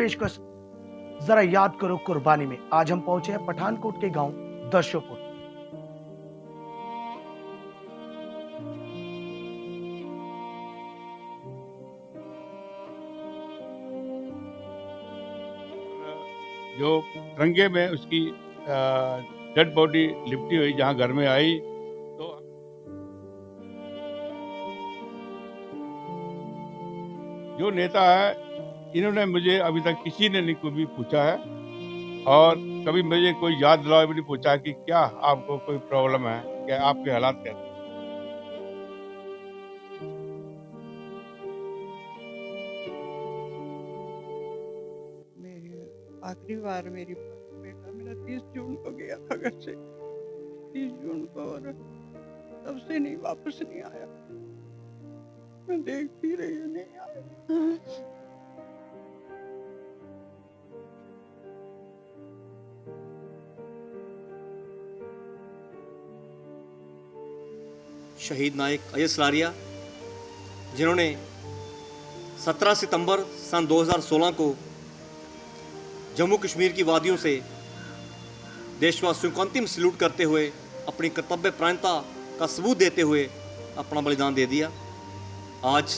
पेशकश जरा याद करो कुर्बानी में। आज हम पहुंचे हैं पठानकोट के गांव दशोपुर। जो तिरंगे में उसकी डेड बॉडी लिपटी हुई जहाँ घर में आई, तो जो नेता है इन्होंने मुझे अभी तक किसी ने नहीं कभी पूछा है, और कभी मुझे कोई याद दिलाया भी नहीं पूछा कि क्या आपको कोई प्रॉब्लम है, क्या आपके हालात कैसे। मेरी आखिरी बार मेरी बेटा मेरा 30 जून को गया था घर से, 30 जून को, और तब से नहीं वापस नहीं आया। मैं देखती रही हूँ, नहीं आया। शहीद नायक अजय सलारिया, जिन्होंने 17 सितंबर सन 2016 को जम्मू कश्मीर की वादियों से देशवासियों को अंतिम सैल्यूट करते हुए अपनी कर्तव्य परायणता का सबूत देते हुए अपना बलिदान दे दिया। आज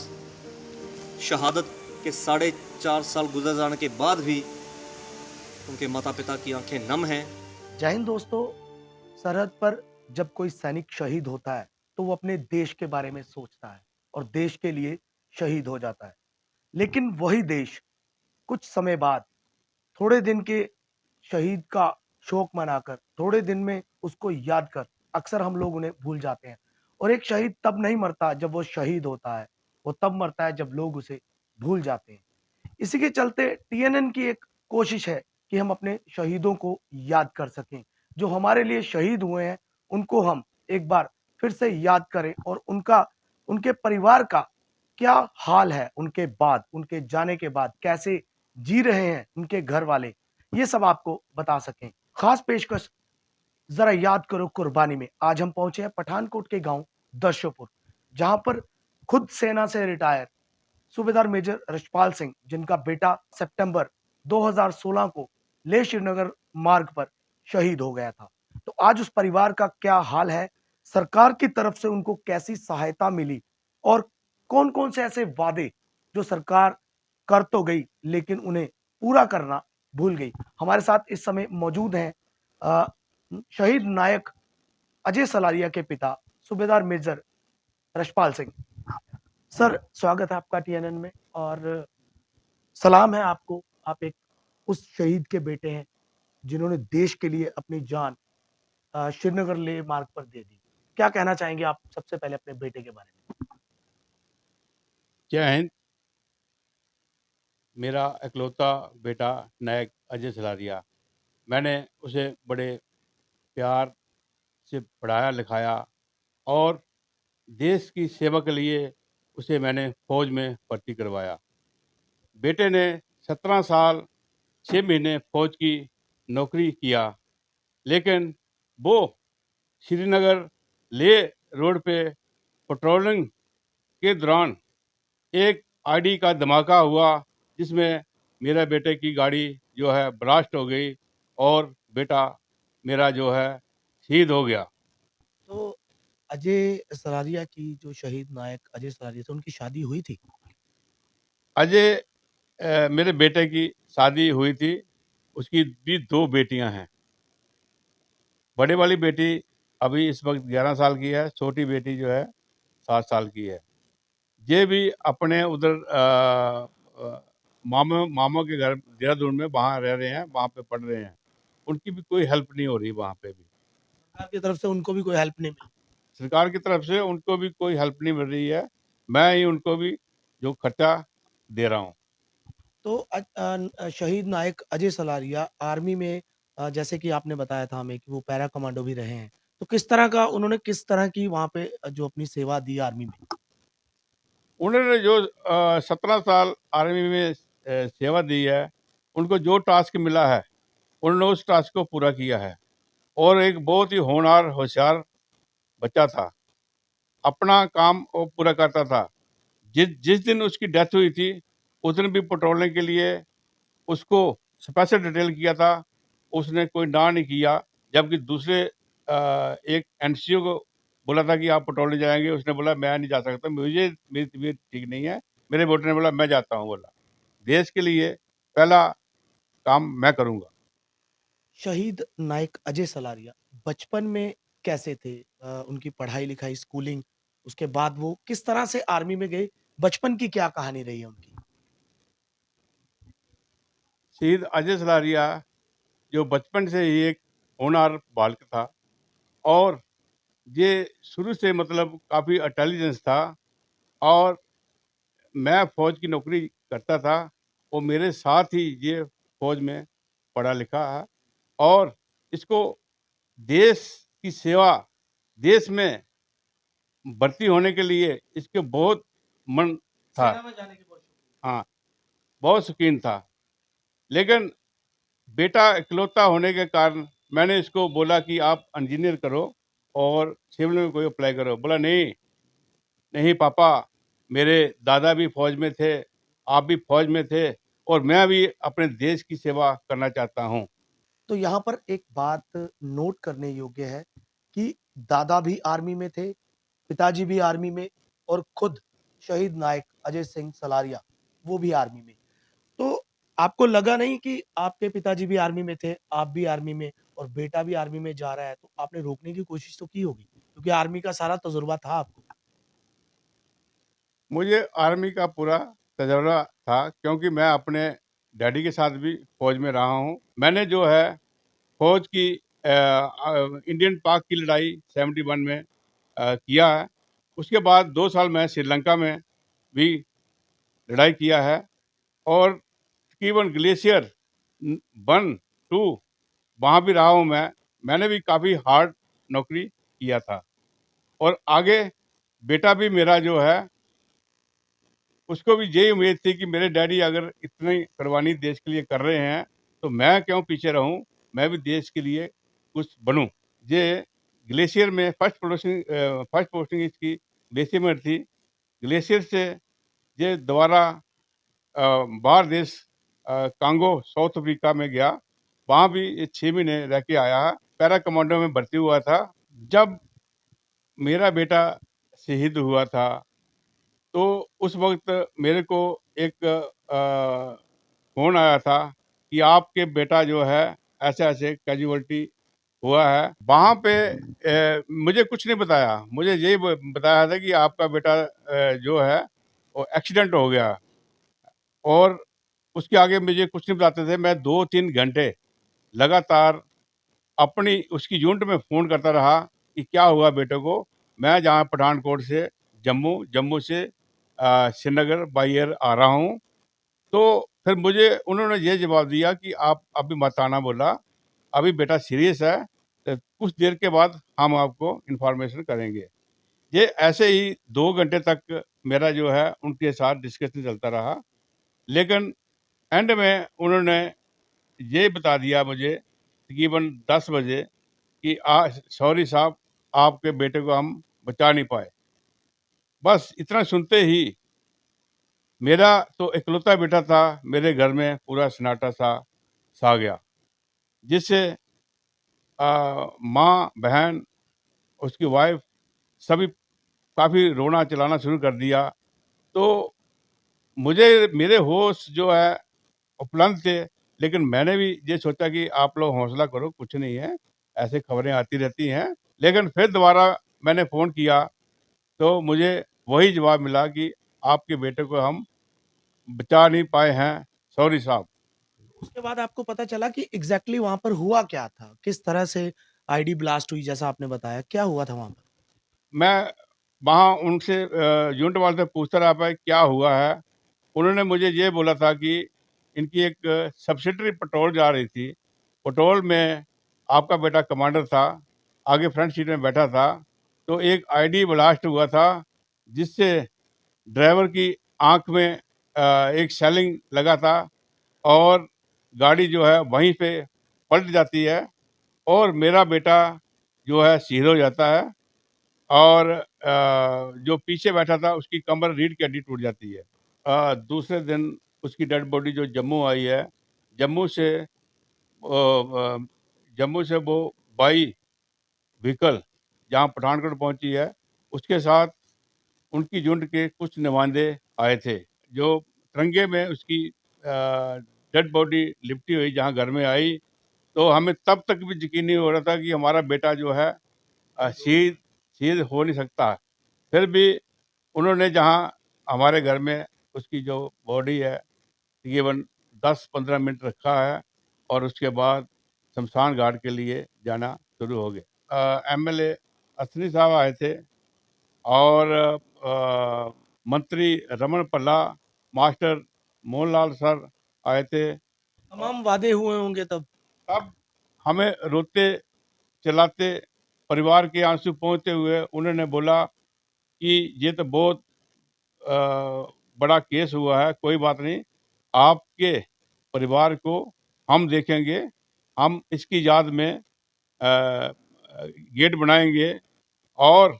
शहादत के 4.5 साल गुजर जाने के बाद भी उनके माता पिता की आंखें नम हैं। जय हिंद दोस्तों। सरहद पर जब कोई सैनिक शहीद होता है तो वो अपने देश के बारे में सोचता है और देश के लिए शहीद हो जाता है। लेकिन वही देश कुछ समय बाद थोड़े दिन के शहीद का शोक मनाकर थोड़े दिन में उसको याद कर अक्सर हम लोग उन्हें भूल जाते हैं। और एक शहीद तब नहीं मरता जब वो शहीद होता है, वो तब मरता है जब लोग उसे भूल जाते हैं। इसी के चलते टीएनएन की एक कोशिश है कि हम अपने शहीदों को याद कर सकें। जो हमारे लिए शहीद हुए हैं उनको हम एक बार फिर से याद करें और उनके परिवार का क्या हाल है, उनके जाने के बाद कैसे जी रहे हैं उनके घर वाले, ये सब आपको बता सकें। खास पेशकश जरा याद करो कुर्बानी में। आज हम पहुंचे हैं पठानकोट के गांव दशोपुर, जहां पर खुद सेना से रिटायर सूबेदार मेजर रशपाल सिंह, जिनका बेटा सितंबर 2016 को लेह श्रीनगर मार्ग पर शहीद हो गया था। तो आज उस परिवार का क्या हाल है, सरकार की तरफ से उनको कैसी सहायता मिली और कौन-कौन से ऐसे वादे जो सरकार कर तो गई लेकिन उन्हें पूरा करना भूल गई। हमारे साथ इस समय मौजूद हैं शहीद नायक अजय सलारिया के पिता सूबेदार मेजर रशपाल सिंह। सर, स्वागत है आपका टीएनएन में और सलाम है आपको। आप एक उस शहीद के बेटे हैं जिन्होंने देश के लिए अपनी जान श्रीनगर लेह मार्ग पर दे दी। क्या कहना चाहेंगे आप सबसे पहले अपने बेटे के बारे में? जय हिंद। मेरा इकलौता बेटा नायक अजय सलारिया, मैंने उसे बड़े प्यार से पढ़ाया लिखाया और देश की सेवा के लिए उसे मैंने फौज में भर्ती करवाया। बेटे ने 17 साल 6 महीने फौज की नौकरी किया, लेकिन वो श्रीनगर लेह रोड पे पेट्रोलिंग के दौरान एक आईडी का धमाका हुआ, जिसमें मेरे बेटे की गाड़ी जो है ब्लास्ट हो गई और बेटा मेरा जो है शहीद हो गया। तो अजय सलारिया की जो शहीद नायक अजय सलारिया थे, उनकी शादी हुई थी? अजय मेरे बेटे की शादी हुई थी। उसकी भी 2 बेटियां हैं। बड़े वाली बेटी अभी इस वक्त 11 साल की है, छोटी बेटी जो है 7 साल की है। ये भी अपने उधर मामों के घर देहरादून में वहाँ रह रहे हैं, वहाँ पे पढ़ रहे हैं। उनकी भी कोई हेल्प नहीं हो रही वहाँ पे भी। सरकार की तरफ से उनको भी कोई हेल्प नहीं मिली? सरकार की तरफ से उनको भी कोई हेल्प नहीं मिल रही है। मैं ही उनको भी जो खर्चा दे रहा हूँ। तो शहीद नायक अजय सलारिया आर्मी में जैसे कि आपने बताया था हमें कि वो पैरा कमांडो भी रहे हैं। तो उन्होंने किस तरह की वहाँ पे जो अपनी सेवा दी आर्मी में? उन्होंने जो 17 साल आर्मी में सेवा दी है, उनको जो टास्क मिला है, उन्होंने उस टास्क को पूरा किया है। और एक बहुत ही होनहार, होशियार बच्चा था। अपना काम वो पूरा करता था। जिस जिस दिन उसकी डेथ हुई थी, उस दिन भी पेट्रोलिंग के लिए उसको स्पेशल डिटेल किया था, उसने कोई ना नहीं किया। जबकि दूसरे एक एनसीओ को बोला था कि आप पटौड़ी जाएँगे, उसने बोला मैं नहीं जा सकता, मेरी तबीयत ठीक नहीं है। मेरे बेटे ने बोला मैं जाता हूँ बोला। देश के लिए पहला काम मैं करूँगा। शहीद नायक अजय सलारिया बचपन में कैसे थे? उनकी पढ़ाई-लिखाई, स्कूलिंग, उसके बाद वो किस तरह से आर्मी में गए? बचपन की क्या कहानी रही है उनकी? शहीद अजय सलारिया जो बचपन से ही एक होनहार बालक था और ये शुरू से मतलब काफ़ी इंटेलिजेंस था और मैं फ़ौज की नौकरी करता था और मेरे साथ ही ये फ़ौज में पढ़ा लिखा है और इसको देश की सेवा, देश में भर्ती होने के लिए इसके बहुत मन था। सेना में जाने की बहुत शौकीन। हाँ, बहुत शौकीन था। लेकिन बेटा इकलौता होने के कारण मैंने इसको बोला कि आप इंजीनियर करो और सिविल में कोई अप्लाई करो। बोला नहीं, नहीं पापा, मेरे दादा भी फ़ौज में थे, आप भी फ़ौज में थे और मैं भी अपने देश की सेवा करना चाहता हूँ। तो यहाँ पर एक बात नोट करने योग्य है कि दादा भी आर्मी में थे, पिताजी भी आर्मी में और खुद शहीद नायक अजय सिंह सलारिया वो भी आर्मी में। तो आपको लगा नहीं कि आपके पिताजी भी आर्मी में थे, आप भी आर्मी में और बेटा भी आर्मी में जा रहा है, तो आपने रोकने की कोशिश तो की होगी? क्योंकि आर्मी का सारा तजुर्बा था आपको। मुझे आर्मी का पूरा तजुर्बा था क्योंकि मैं अपने डैडी के साथ भी फ़ौज में रहा हूँ। मैंने जो है फ़ौज की इंडियन पाक की लड़ाई 71 में किया है। उसके बाद 2 साल मैं श्रीलंका में भी लड़ाई किया है और तकरीबन ग्लेशियर 1, 2 वहाँ भी रहा हूँ मैं। मैंने भी काफ़ी हार्ड नौकरी किया था और आगे बेटा भी मेरा जो है उसको भी यही उम्मीद थी कि मेरे डैडी अगर इतनी कुर्बानी देश के लिए कर रहे हैं, तो मैं क्यों पीछे रहूँ? मैं भी देश के लिए कुछ बनूँ। ये ग्लेशियर में फर्स्ट पोस्टिंग इसकी ग्लेशियर में थी। ग्लेशियर से ये दोबारा बाहर देश कांगो साउथ अफ्रीका में गया। वहाँ भी ये 6 महीने रह के आया है। पैरा कमांडो में भर्ती हुआ था। जब मेरा बेटा शहीद हुआ था तो उस वक़्त मेरे को एक फ़ोन आया था कि आपके बेटा जो है ऐसे-ऐसे कैज़ुअल्टी हुआ है। वहाँ पे मुझे कुछ नहीं बताया। मुझे यही ब बताया था कि आपका बेटा जो है वो एक्सीडेंट हो गया और उसके आगे मुझे कुछ नहीं बताते थे। मैं 2-3 घंटे लगातार अपनी उसकी यूनिट में फ़ोन करता रहा कि क्या हुआ बेटे को? मैं जहाँ पठानकोट से जम्मू, जम्मू से श्रीनगर बाय एयर आ रहा हूँ। तो फिर मुझे उन्होंने ये जवाब दिया कि आप अभी मत आना बोला, अभी बेटा सीरियस है, कुछ देर के बाद हम आपको इन्फॉर्मेशन करेंगे। ये ऐसे ही 2 घंटे तक मेरा जो है उनके साथ डिस्कशन चलता रहा। लेकिन एंड में उन्होंने ये बता दिया मुझे तकरीबन 10 बजे कि सॉरी साहब, आपके बेटे को हम बचा नहीं पाए। बस इतना सुनते ही मेरा तो इकलौता बेटा था, मेरे घर में पूरा सन्नाटा-सा छा गया। जिससे माँ, बहन, उसकी वाइफ़ सभी काफ़ी रोना-चिल्लाना शुरू कर दिया। तो मुझे मेरे होश जो है उपलब्ध थे, लेकिन मैंने भी ये सोचा कि आप लोग हौसला करो, कुछ नहीं है, ऐसे खबरें आती रहती हैं। लेकिन फिर दोबारा मैंने फ़ोन किया, तो मुझे वही जवाब मिला कि आपके बेटे को हम बचा नहीं पाए हैं, सॉरी साहब। उसके बाद आपको पता चला कि एग्ज़ैक्टली वहाँ पर हुआ क्या था? किस तरह से आईडी ब्लास्ट हुई जैसा आपने बताया, क्या हुआ था वहाँ पर? मैं वहाँ उनसे यूनिट वाले से पूछता रहा भाई क्या हुआ है? उन्होंने मुझे ये बोला था कि इनकी एक सब्सिडियरी पेट्रोल जा रही थी। पेट्रोल में आपका बेटा कमांडर था, आगे फ्रंट सीट में बैठा था, तो एक आईडी ब्लास्ट हुआ था, जिससे ड्राइवर की आँख में एक शेलिंग लगा था और गाड़ी जो है वहीं पे पलट जाती है और मेरा बेटा जो है शहीद हो जाता है और जो पीछे बैठा था उसकी कमर रीढ़ की हड्डी टूट जाती है। दूसरे दिन उसकी डेड बॉडी जो जम्मू आई है जम्मू से जम्मू से वो बाई व्हीकल जहाँ पठानकोट पहुंची है, उसके साथ उनकी झुंड के कुछ नुमाइंदे आए थे, जो तिरंगे में उसकी डेड बॉडी लिपटी हुई जहाँ घर में आई, तो हमें तब तक भी यकीन नहीं हो रहा था कि हमारा बेटा जो है शहीद शहीद हो नहीं सकता। फिर भी उन्होंने जहाँ हमारे घर में उसकी जो बॉडी है तकरीबन 10-15 मिनट रखा है और उसके बाद शमशान घाट के लिए जाना शुरू हो गया। एमएलए असनी साहब आए थे और मंत्री रमन पल्ला, मास्टर मोहनलाल सर आए थे। तमाम वादे हुए होंगे तब। तब हमें रोते चिल्लाते परिवार के आंसू पोंछते हुए उन्होंने बोला कि ये तो बहुत अ, बड़ा केस हुआ है, कोई बात नहीं, आपके परिवार को हम देखेंगे, हम इसकी याद में गेट बनाएंगे और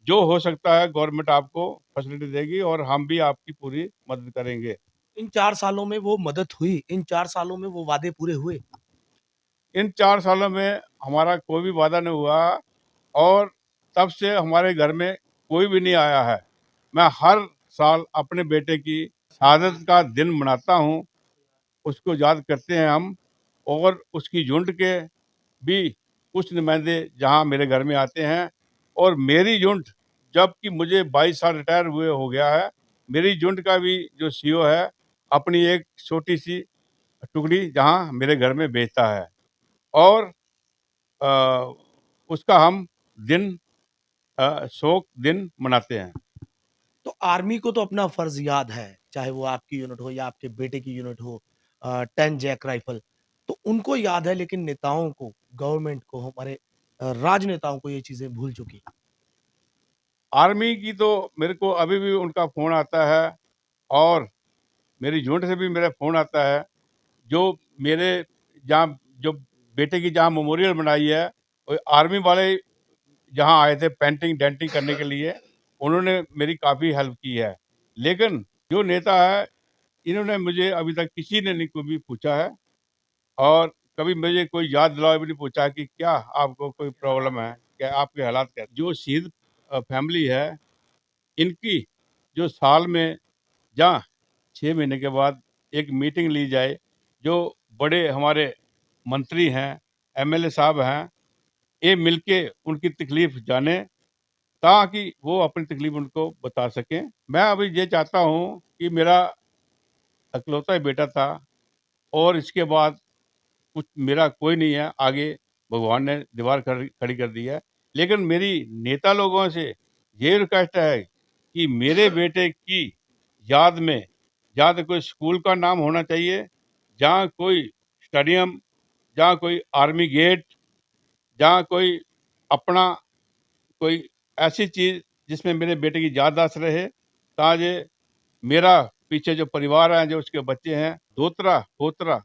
जो हो सकता है गवर्नमेंट आपको फैसिलिटी देगी और हम भी आपकी पूरी मदद करेंगे। इन 4 सालों में वो मदद हुई, इन 4 सालों में वो वादे पूरे हुए। इन 4 सालों में हमारा कोई भी वादा नहीं हुआ और तब से हमारे घर में कोई भी नहीं आया है। मैं हर साल अपने बेटे की शहादत का दिन मनाता हूँ, उसको याद करते हैं हम और उसकी झुंड के भी कुछ नुमाइंदे जहाँ मेरे घर में आते हैं और मेरी झुंड जबकि मुझे 22 साल रिटायर हुए हो गया है, मेरी झुंड का भी जो सीईओ है, अपनी एक छोटी-सी टुकड़ी जहाँ मेरे घर में बेचता है और अ, उसका हम दिन शोक दिन मनाते हैं। तो आर्मी को तो अपना फर्ज याद है, चाहे वो आपकी यूनिट हो या आपके बेटे की यूनिट हो, 10 जैक राइफल, तो उनको याद है, लेकिन नेताओं को, गवर्नमेंट को, हमारे राजनेताओं को ये चीजें भूल चुकी हैं। आर्मी की तो मेरे को अभी भी उनका फ़ोन आता है और मेरी झुंड से भी मेरा फ़ोन आता है, जो मेरे जहाँ जो बेटे की जहाँ मेमोरियल बनाई है, वो आर्मी वाले जहाँ आए थे पेंटिंग डेंटिंग करने के लिए, उन्होंने मेरी काफ़ी हेल्प की है। लेकिन जो नेता है, इन्होंने मुझे अभी तक किसी ने नहीं कभी पूछा है और कभी मुझे कोई याद दिलाया भी नहीं पूछा कि क्या आपको कोई प्रॉब्लम है? क्या आपके हालात क्या जो शहीद फैमिली है, इनकी जो साल में जहाँ 6 महीने के बाद एक मीटिंग ली जाए, जो बड़े हमारे मंत्री हैं, एमएलए साहब हैं, ये मिलके उनकी तकलीफ़ जानें, ताकि वो अपनी तकलीफ़ उनको बता सकें। मैं अभी ये चाहता हूँ कि मेरा इकलौता ही बेटा था और इसके बाद कुछ मेरा कोई नहीं है, आगे भगवान ने दीवार खड़ी कर दी है। लेकिन मेरी नेता लोगों से ये रिक्वेस्ट है कि मेरे बेटे की याद में या तो कोई स्कूल का नाम होना चाहिए, जहाँ कोई स्टेडियम, जहाँ कोई आर्मी गेट, जहाँ कोई अपना कोई ऐसी चीज़ जिसमें मेरे बेटे की याददाश्त रहे, ताकि मेरा पीछे जो परिवार है, जो उसके बच्चे हैं, दोहरा-पोता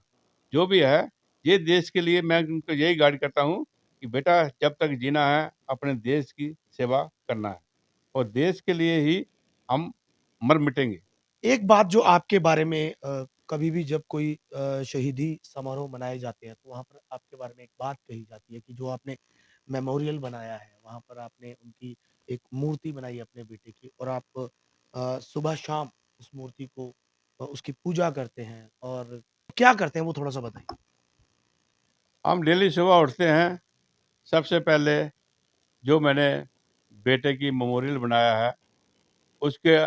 जो भी है, ये देश के लिए मैं उनको यही गाइड करता हूँ कि बेटा जब तक जीना है, अपने देश की सेवा करना है और देश के लिए ही हम मर मिटेंगे। एक बात जो आपके बारे में, कभी भी जब कोई शहीदी समारोह मनाए जाते हैं, तो वहाँ पर आपके बारे में एक बात कही जाती है कि जो आपने मेमोरियल बनाया है, वहाँ पर आपने उनकी एक मूर्ति बनाई है अपने बेटे की, और आप सुबह-शाम उस मूर्ति को, उसकी पूजा करते हैं, और क्या करते हैं वो थोड़ा-सा बताइए? हम डेली सुबह उठते हैं, सबसे पहले जो मैंने बेटे की मेमोरियल बनाया है, उसके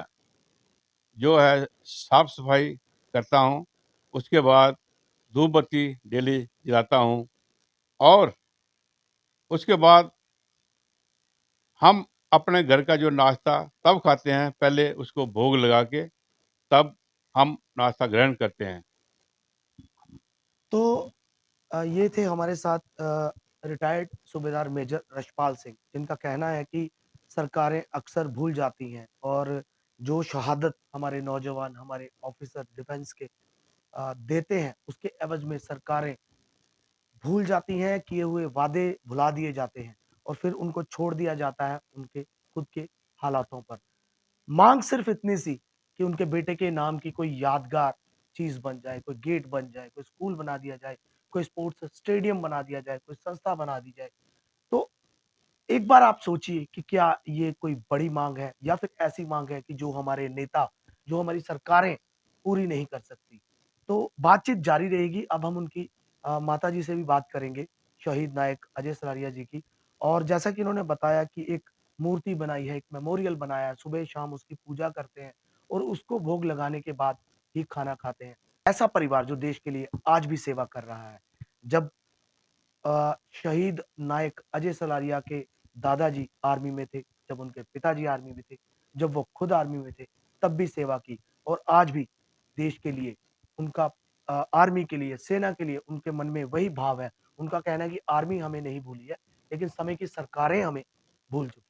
जो है साफ-सफाई करता हूँ, उसके बाद धूप बत्ती डेली जलाता हूँ और उसके बाद हम अपने घर का जो नाश्ता तब खाते हैं, पहले उसको भोग लगा के, तब हम नाश्ता ग्रहण करते हैं। तो ये थे हमारे साथ रिटायर्ड सूबेदार मेजर रशपाल सिंह, जिनका कहना है कि सरकारें अक्सर भूल जाती हैं, और जो शहादत हमारे नौजवान, हमारे ऑफिसर डिफेंस के देते हैं, उसके एवज में सरकारें भूल जाती हैं, किए हुए वादे भुला दिए जाते हैं, और फिर उनको छोड़ दिया जाता है उनके खुद के हालातों पर। मांग सिर्फ इतनी सी कि उनके बेटे के नाम की कोई यादगार चीज बन जाए, कोई गेट बन जाए, कोई स्कूल बना दिया जाए, कोई स्पोर्ट्स स्टेडियम बना दिया जाए, कोई संस्था बना दी जाए। तो एक बार आप सोचिए कि क्या ये कोई बड़ी मांग है या फिर ऐसी मांग है कि जो हमारे नेता, जो हमारी सरकारें पूरी नहीं कर सकती। तो बातचीत जारी रहेगी। अब हम उनकी माताजी से भी बात करेंगे, शहीद नायक अजय सरारिया जी की। और जैसा कि उन्होंने बताया कि एक मूर्ति बनाई है, एक मेमोरियल बनाया है, सुबह-शाम उसकी पूजा करते हैं और उसको भोग लगाने के बाद ही खाना खाते हैं। ऐसा परिवार जो देश के लिए आज भी सेवा कर रहा है। जब शहीद नायक अजय सलारिया के दादाजी आर्मी में थे, जब उनके पिताजी आर्मी में थे, जब वो खुद आर्मी में थे, तब भी सेवा की और आज भी देश के लिए उनका आर्मी के लिए, सेना के लिए उनके मन में वही भाव है। उनका कहना है कि आर्मी हमें नहीं भूली है, लेकिन समय की सरकारें हमें भूल चुकी हैं।